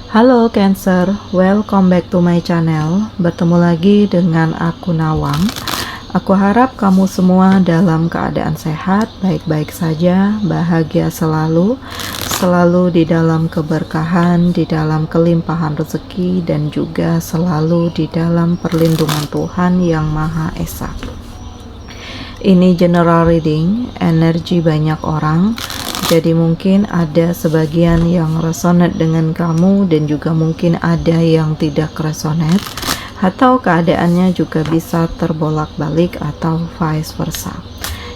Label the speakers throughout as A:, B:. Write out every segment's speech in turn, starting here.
A: Halo Cancer, welcome back to my channel. Bertemu lagi dengan aku Nawang. Aku harap kamu semua dalam keadaan sehat, baik-baik saja, bahagia selalu, selalu di dalam keberkahan, di dalam kelimpahan rezeki, dan juga selalu di dalam perlindungan Tuhan Yang Maha Esa. Ini general reading, energi banyak orang. Jadi mungkin ada sebagian yang resonate dengan kamu dan juga mungkin ada yang tidak resonate, atau keadaannya juga bisa terbolak-balik atau vice versa.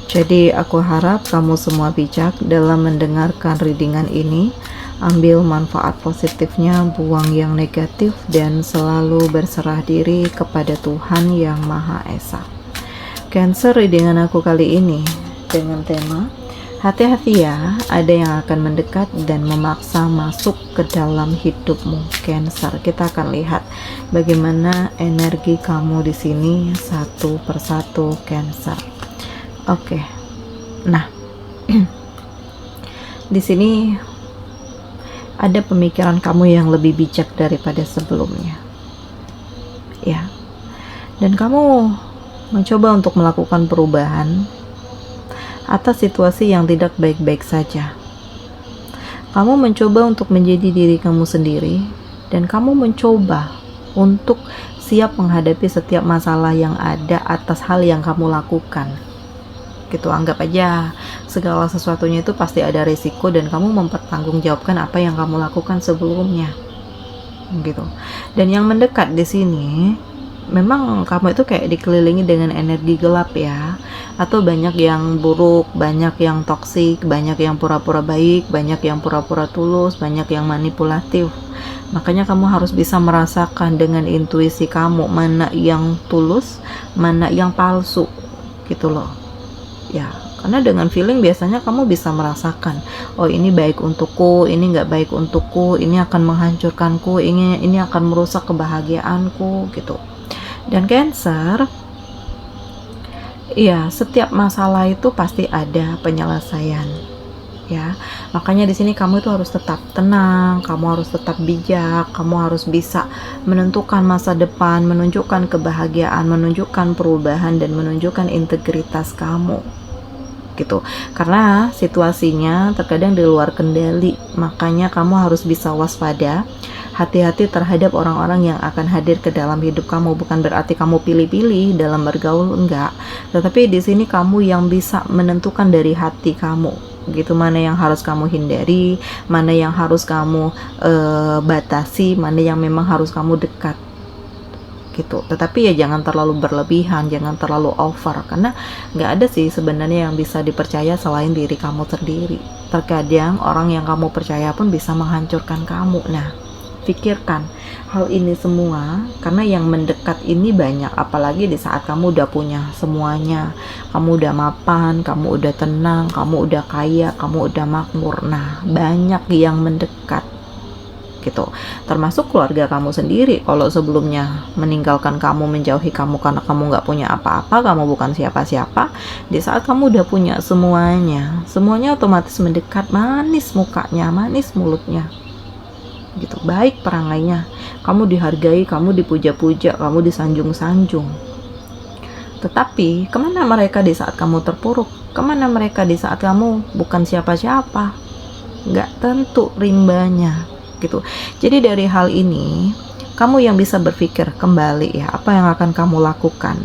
A: Jadi aku harap kamu semua bijak dalam mendengarkan readingan ini. Ambil manfaat positifnya, buang yang negatif, dan selalu berserah diri kepada Tuhan Yang Maha Esa. Cancer, readingan aku kali ini dengan tema hati-hati ya, ada yang akan mendekat dan memaksa masuk ke dalam hidupmu, Cancer. Kita akan lihat bagaimana energi kamu di sini satu persatu, Cancer. Oke. Nah, di sini ada pemikiran kamu yang lebih bijak daripada sebelumnya. Ya. Dan kamu mencoba untuk melakukan perubahan atas situasi yang tidak baik-baik saja. Kamu mencoba untuk menjadi diri kamu sendiri, dan kamu mencoba untuk siap menghadapi setiap masalah yang ada atas hal yang kamu lakukan. Gitu, anggap aja segala sesuatunya itu pasti ada resiko dan kamu mempertanggungjawabkan apa yang kamu lakukan sebelumnya. Gitu. Dan yang mendekat di sini, memang kamu itu kayak dikelilingi dengan energi gelap ya, atau banyak yang buruk, banyak yang toksik, banyak yang pura-pura baik, banyak yang pura-pura tulus, banyak yang manipulatif. Makanya kamu harus bisa merasakan dengan intuisi kamu mana yang tulus, mana yang palsu, gitu loh. Ya, karena dengan feeling biasanya kamu bisa merasakan, oh ini baik untukku, ini nggak baik untukku, ini akan menghancurkanku, ini akan merusak kebahagiaanku, gitu. Dan Cancer, iya, setiap masalah itu pasti ada penyelesaian, ya. Makanya di sini kamu itu harus tetap tenang, kamu harus tetap bijak, kamu harus bisa menentukan masa depan, menunjukkan kebahagiaan, menunjukkan perubahan, dan menunjukkan integritas kamu, gitu. Karena situasinya terkadang di luar kendali, makanya kamu harus bisa waspada. Hati-hati terhadap orang-orang yang akan hadir ke dalam hidup kamu. Bukan berarti kamu pilih-pilih dalam bergaul, enggak. Tetapi di sini kamu yang bisa menentukan dari hati kamu, gitu, mana yang harus kamu hindari, mana yang harus kamu batasi, mana yang memang harus kamu dekat, gitu. Tetapi ya jangan terlalu berlebihan, jangan terlalu over, karena nggak ada sih sebenarnya yang bisa dipercaya selain diri kamu sendiri. Terkadang orang yang kamu percaya pun bisa menghancurkan kamu. Nah, pikirkan hal ini semua, karena yang mendekat ini banyak, apalagi di saat kamu udah punya semuanya, kamu udah mapan, kamu udah tenang, kamu udah kaya, kamu udah makmur. Nah, banyak yang mendekat, gitu, termasuk keluarga kamu sendiri. Kalau sebelumnya meninggalkan kamu, menjauhi kamu karena kamu nggak punya apa-apa, kamu bukan siapa-siapa, di saat kamu udah punya semuanya otomatis mendekat, manis mukanya, manis mulutnya, gitu, baik perangainya, kamu dihargai, kamu dipuja-puja, kamu disanjung-sanjung. Tetapi kemana mereka di saat kamu terpuruk? Kemana mereka di saat kamu bukan siapa-siapa? Nggak tentu rimbanya, gitu. Jadi dari hal ini kamu yang bisa berpikir kembali ya, apa yang akan kamu lakukan,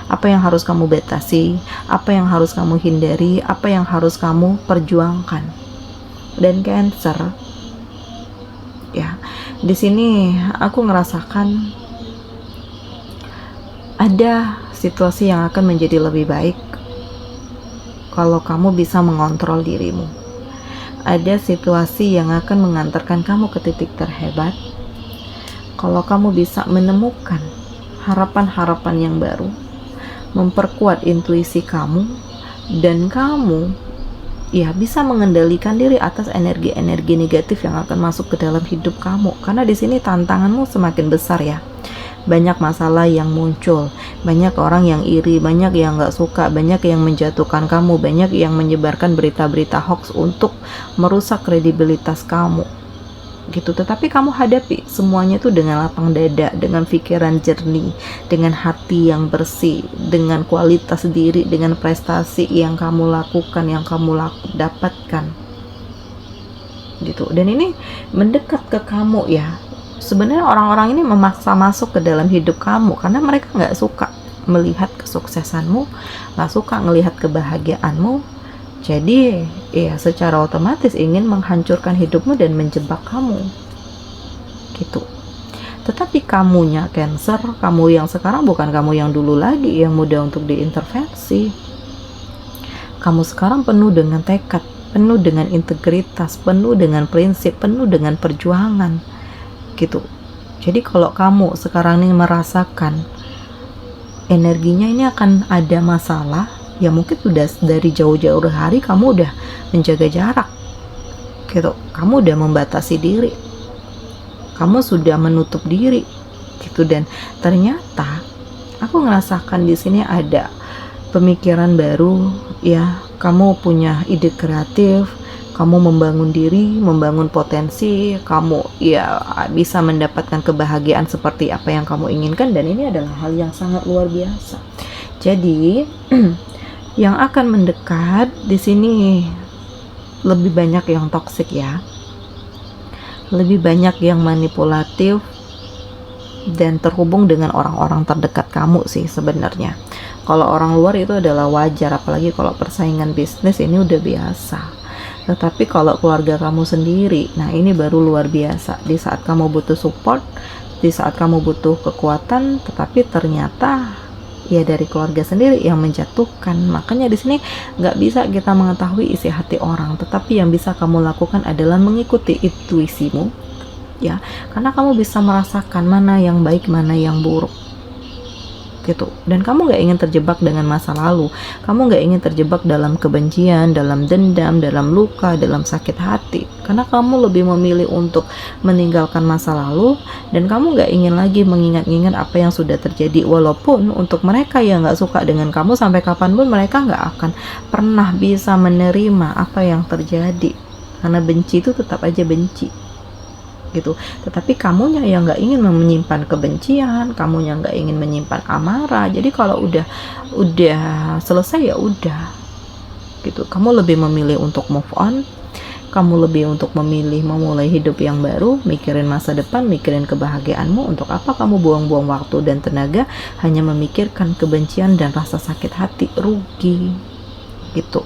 A: apa yang harus kamu batasi, apa yang harus kamu hindari, apa yang harus kamu perjuangkan. Dan Cancer, ya, di sini aku ngerasakan ada situasi yang akan menjadi lebih baik kalau kamu bisa mengontrol dirimu. Ada situasi yang akan mengantarkan kamu ke titik terhebat kalau kamu bisa menemukan harapan-harapan yang baru, memperkuat intuisi kamu, dan kamu ya bisa mengendalikan diri atas energi-energi negatif yang akan masuk ke dalam hidup kamu. Karena di sini tantanganmu semakin besar ya. Banyak masalah yang muncul, banyak orang yang iri, banyak yang nggak suka, banyak yang menjatuhkan kamu, banyak yang menyebarkan berita-berita hoax untuk merusak kredibilitas kamu. gitu. Tetapi kamu hadapi semuanya tuh dengan lapang dada, dengan pikiran jernih, dengan hati yang bersih, dengan kualitas diri, dengan prestasi yang kamu lakukan, yang kamu dapatkan gitu. Dan ini mendekat ke kamu ya. Sebenarnya orang-orang ini memaksa masuk ke dalam hidup kamu karena mereka nggak suka melihat kesuksesanmu, nggak suka melihat kebahagiaanmu. Jadi ya secara otomatis ingin menghancurkan hidupmu dan menjebak kamu gitu. Tetapi kamunya Cancer, kamu yang sekarang bukan kamu yang dulu lagi yang mudah untuk diintervensi. Kamu sekarang penuh dengan tekad, penuh dengan integritas, penuh dengan prinsip, penuh dengan perjuangan gitu. Jadi kalau kamu sekarang ini merasakan energinya ini akan ada masalah, ya mungkin sudah dari jauh-jauh hari kamu udah menjaga jarak gitu, kamu udah membatasi diri, kamu sudah menutup diri gitu. Dan ternyata aku ngerasakan di sini ada pemikiran baru ya, kamu punya ide kreatif, kamu membangun diri, membangun potensi, kamu ya bisa mendapatkan kebahagiaan seperti apa yang kamu inginkan, dan ini adalah hal yang sangat luar biasa. Jadi yang akan mendekat di sini lebih banyak yang toksik ya, lebih banyak yang manipulatif dan terhubung dengan orang-orang terdekat kamu sih sebenarnya. Kalau orang luar itu adalah wajar, apalagi kalau persaingan bisnis ini udah biasa. Tetapi kalau keluarga kamu sendiri, nah ini baru luar biasa. Di saat kamu butuh support, di saat kamu butuh kekuatan, tetapi ternyata ya dari keluarga sendiri yang menjatuhkan. Makanya di sini nggak bisa kita mengetahui isi hati orang, tetapi yang bisa kamu lakukan adalah mengikuti intuisimu, ya, karena kamu bisa merasakan mana yang baik, mana yang buruk. Gitu. Dan kamu gak ingin terjebak dengan masa lalu, kamu gak ingin terjebak dalam kebencian, dalam dendam, dalam luka, dalam sakit hati, karena kamu lebih memilih untuk meninggalkan masa lalu, dan kamu gak ingin lagi mengingat-ingat apa yang sudah terjadi. Walaupun untuk mereka yang gak suka dengan kamu, sampai kapanpun mereka gak akan pernah bisa menerima apa yang terjadi, karena benci itu tetap aja benci gitu. Tetapi kamunya yang nggak ingin menyimpan kebencian, kamunya nggak ingin menyimpan amarah. Jadi kalau udah selesai ya udah gitu. Kamu lebih memilih untuk move on, kamu lebih untuk memilih memulai hidup yang baru, mikirin masa depan, mikirin kebahagiaanmu. Untuk apa kamu buang-buang waktu dan tenaga hanya memikirkan kebencian dan rasa sakit hati? Rugi gitu.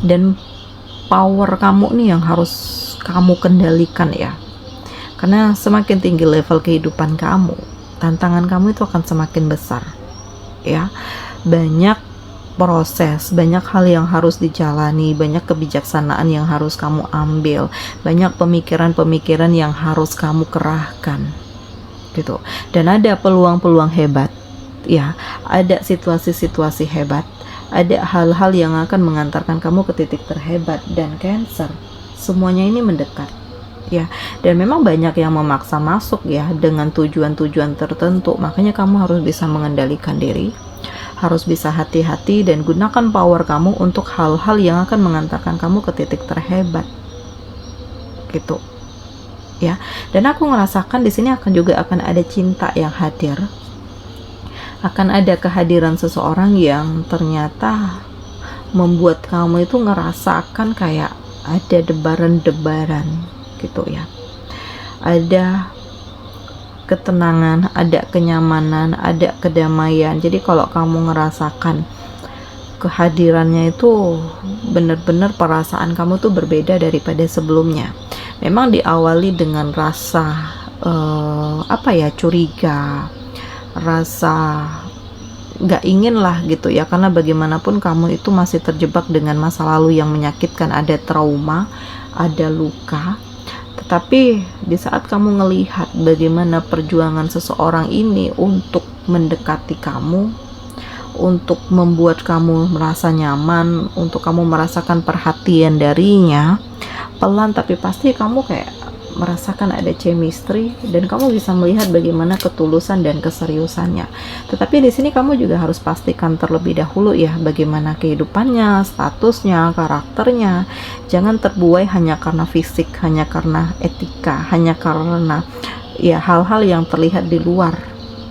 A: Dan power kamu nih yang harus kamu kendalikan ya, karena semakin tinggi level kehidupan kamu, tantangan kamu itu akan semakin besar ya. Banyak proses, banyak hal yang harus dijalani, banyak kebijaksanaan yang harus kamu ambil, banyak pemikiran-pemikiran yang harus kamu kerahkan gitu. Dan ada peluang-peluang hebat ya, ada situasi-situasi hebat, ada hal-hal yang akan mengantarkan kamu ke titik terhebat. Dan Cancer, semuanya ini mendekat ya, dan memang banyak yang memaksa masuk ya dengan tujuan-tujuan tertentu. Makanya kamu harus bisa mengendalikan diri, harus bisa hati-hati, dan gunakan power kamu untuk hal-hal yang akan mengantarkan kamu ke titik terhebat gitu ya. Dan aku merasakan di sini akan ada cinta yang hadir, akan ada kehadiran seseorang yang ternyata membuat kamu itu ngerasakan kayak ada debaran-debaran gitu ya, ada ketenangan, ada kenyamanan, ada kedamaian. Jadi kalau kamu ngerasakan kehadirannya itu benar-benar perasaan kamu tuh berbeda daripada sebelumnya. Memang diawali dengan rasa curiga, rasa nggak ingin lah gitu ya, karena bagaimanapun kamu itu masih terjebak dengan masa lalu yang menyakitkan, ada trauma, ada luka. Tetapi di saat kamu ngelihat bagaimana perjuangan seseorang ini untuk mendekati kamu, untuk membuat kamu merasa nyaman, untuk kamu merasakan perhatian darinya, pelan tapi pasti kamu kayak merasakan ada chemistry dan kamu bisa melihat bagaimana ketulusan dan keseriusannya. Tetapi di sini kamu juga harus pastikan terlebih dahulu ya bagaimana kehidupannya, statusnya, karakternya. Jangan terbuai hanya karena fisik, hanya karena etika, hanya karena ya hal-hal yang terlihat di luar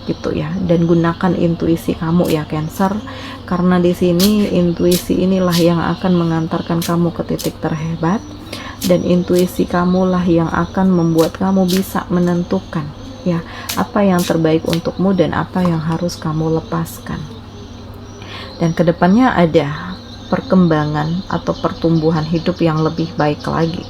A: gitu ya. Dan gunakan intuisi kamu ya Cancer, karena di sini intuisi inilah yang akan mengantarkan kamu ke titik terhebat, dan intuisi kamulah yang akan membuat kamu bisa menentukan ya apa yang terbaik untukmu dan apa yang harus kamu lepaskan. Dan kedepannya ada perkembangan atau pertumbuhan hidup yang lebih baik lagi.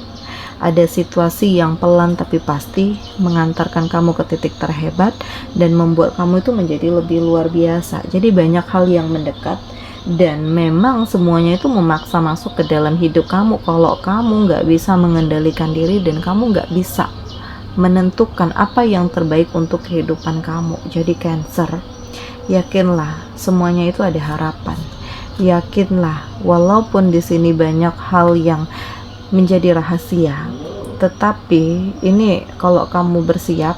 A: Ada situasi yang pelan tapi pasti mengantarkan kamu ke titik terhebat dan membuat kamu itu menjadi lebih luar biasa. Jadi banyak hal yang mendekat dan memang semuanya itu memaksa masuk ke dalam hidup kamu. Kalau kamu nggak bisa mengendalikan diri dan kamu nggak bisa menentukan apa yang terbaik untuk kehidupan kamu. Jadi Cancer, yakinlah semuanya itu ada harapan. Yakinlah walaupun di sini banyak hal yang menjadi rahasia, tetapi ini kalau kamu bersiap,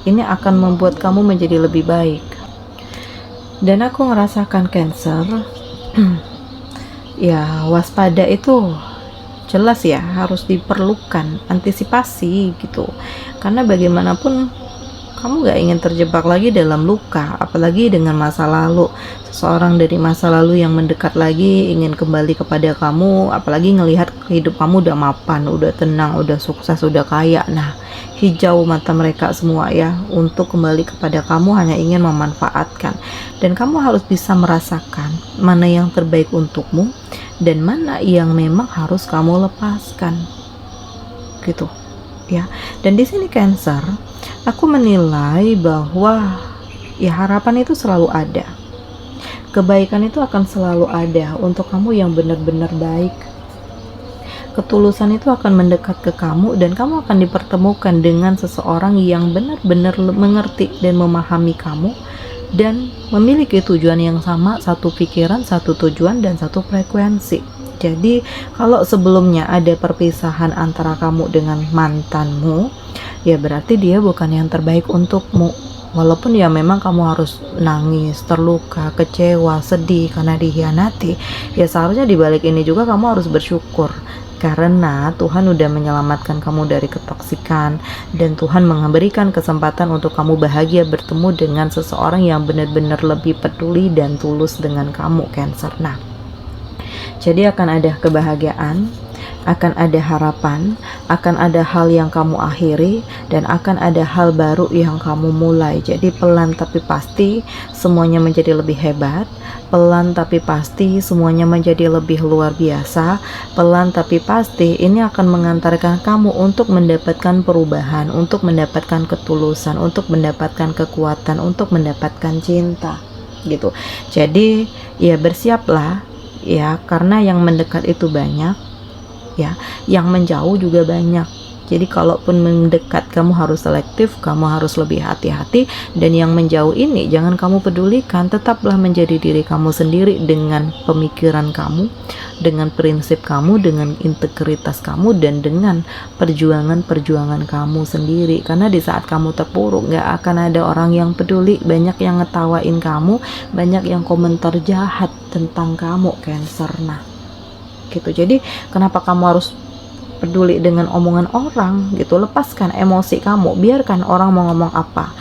A: ini akan membuat kamu menjadi lebih baik. Dan aku ngerasakan Cancer, ya waspada itu jelas ya harus diperlukan, antisipasi gitu, karena bagaimanapun kamu gak ingin terjebak lagi dalam luka, apalagi dengan masa lalu. Seseorang dari masa lalu yang mendekat lagi ingin kembali kepada kamu, apalagi ngelihat hidup kamu udah mapan, udah tenang, udah sukses, udah kaya. Nah, hijau mata mereka semua ya untuk kembali kepada kamu, hanya ingin memanfaatkan. Dan kamu harus bisa merasakan mana yang terbaik untukmu dan mana yang memang harus kamu lepaskan gitu ya. Dan di sini Cancer, aku menilai bahwa ya harapan itu selalu ada, kebaikan itu akan selalu ada untuk kamu yang benar-benar baik. Ketulusan itu akan mendekat ke kamu dan kamu akan dipertemukan dengan seseorang yang benar-benar mengerti dan memahami kamu dan memiliki tujuan yang sama, satu pikiran, satu tujuan, dan satu frekuensi. Jadi kalau sebelumnya ada perpisahan antara kamu dengan mantanmu, ya berarti dia bukan yang terbaik untukmu. Walaupun ya memang kamu harus nangis, terluka, kecewa, sedih karena dikhianati, ya seharusnya dibalik ini juga kamu harus bersyukur karena Tuhan udah menyelamatkan kamu dari ketoksikan dan Tuhan memberikan kesempatan untuk kamu bahagia bertemu dengan seseorang yang benar-benar lebih peduli dan tulus dengan kamu Cancer. Nah, jadi akan ada kebahagiaan, akan ada harapan, akan ada hal yang kamu akhiri, dan akan ada hal baru yang kamu mulai. Jadi pelan tapi pasti semuanya menjadi lebih hebat, pelan tapi pasti semuanya menjadi lebih luar biasa, pelan tapi pasti ini akan mengantarkan kamu untuk mendapatkan perubahan, untuk mendapatkan ketulusan, untuk mendapatkan kekuatan, untuk mendapatkan cinta gitu. Jadi ya bersiaplah ya, karena yang mendekat itu banyak ya, yang menjauh juga banyak. Jadi kalaupun mendekat kamu harus selektif, kamu harus lebih hati-hati, dan yang menjauh ini jangan kamu pedulikan. Tetaplah menjadi diri kamu sendiri dengan pemikiran kamu, dengan prinsip kamu, dengan integritas kamu, dan dengan perjuangan-perjuangan kamu sendiri. Karena di saat kamu terpuruk gak akan ada orang yang peduli, banyak yang ngetawain kamu, banyak yang komentar jahat tentang kamu Cancer. Nah gitu. Jadi kenapa kamu harus peduli dengan omongan orang gitu? Lepaskan emosi kamu, biarkan orang mau ngomong apa,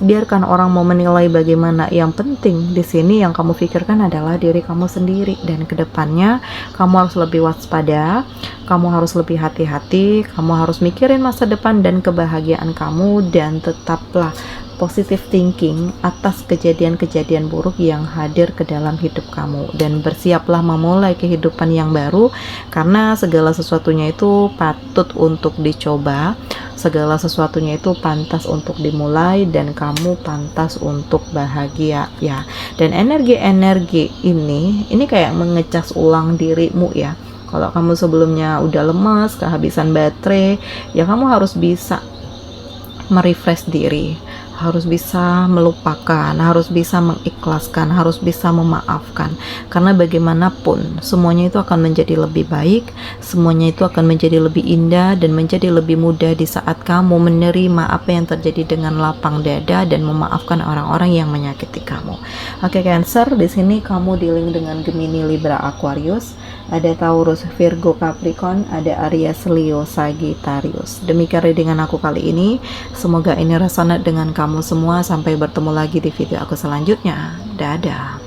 A: biarkan orang mau menilai bagaimana. Yang penting di sini yang kamu pikirkan adalah diri kamu sendiri, dan kedepannya kamu harus lebih waspada, kamu harus lebih hati-hati, kamu harus mikirin masa depan dan kebahagiaan kamu, dan tetaplah positive thinking atas kejadian-kejadian buruk yang hadir ke dalam hidup kamu, dan bersiaplah memulai kehidupan yang baru, karena segala sesuatunya itu patut untuk dicoba, segala sesuatunya itu pantas untuk dimulai, dan kamu pantas untuk bahagia ya. Dan energi-energi ini kayak mengecas ulang dirimu ya. Kalau kamu sebelumnya udah lemas, kehabisan baterai, ya kamu harus bisa merefresh diri, harus bisa melupakan, harus bisa mengikhlaskan, harus bisa memaafkan. Karena bagaimanapun semuanya itu akan menjadi lebih baik, semuanya itu akan menjadi lebih indah dan menjadi lebih mudah di saat kamu menerima apa yang terjadi dengan lapang dada dan memaafkan orang-orang yang menyakiti kamu. Oke, Cancer, di sini kamu dealing dengan Gemini, Libra, Aquarius, ada Taurus, Virgo, Capricorn, ada Aries, Leo, Sagittarius. Demikian readingan aku kali ini. Semoga ini resonate dengan kamu semua. Sampai bertemu lagi di video aku selanjutnya. Dadah.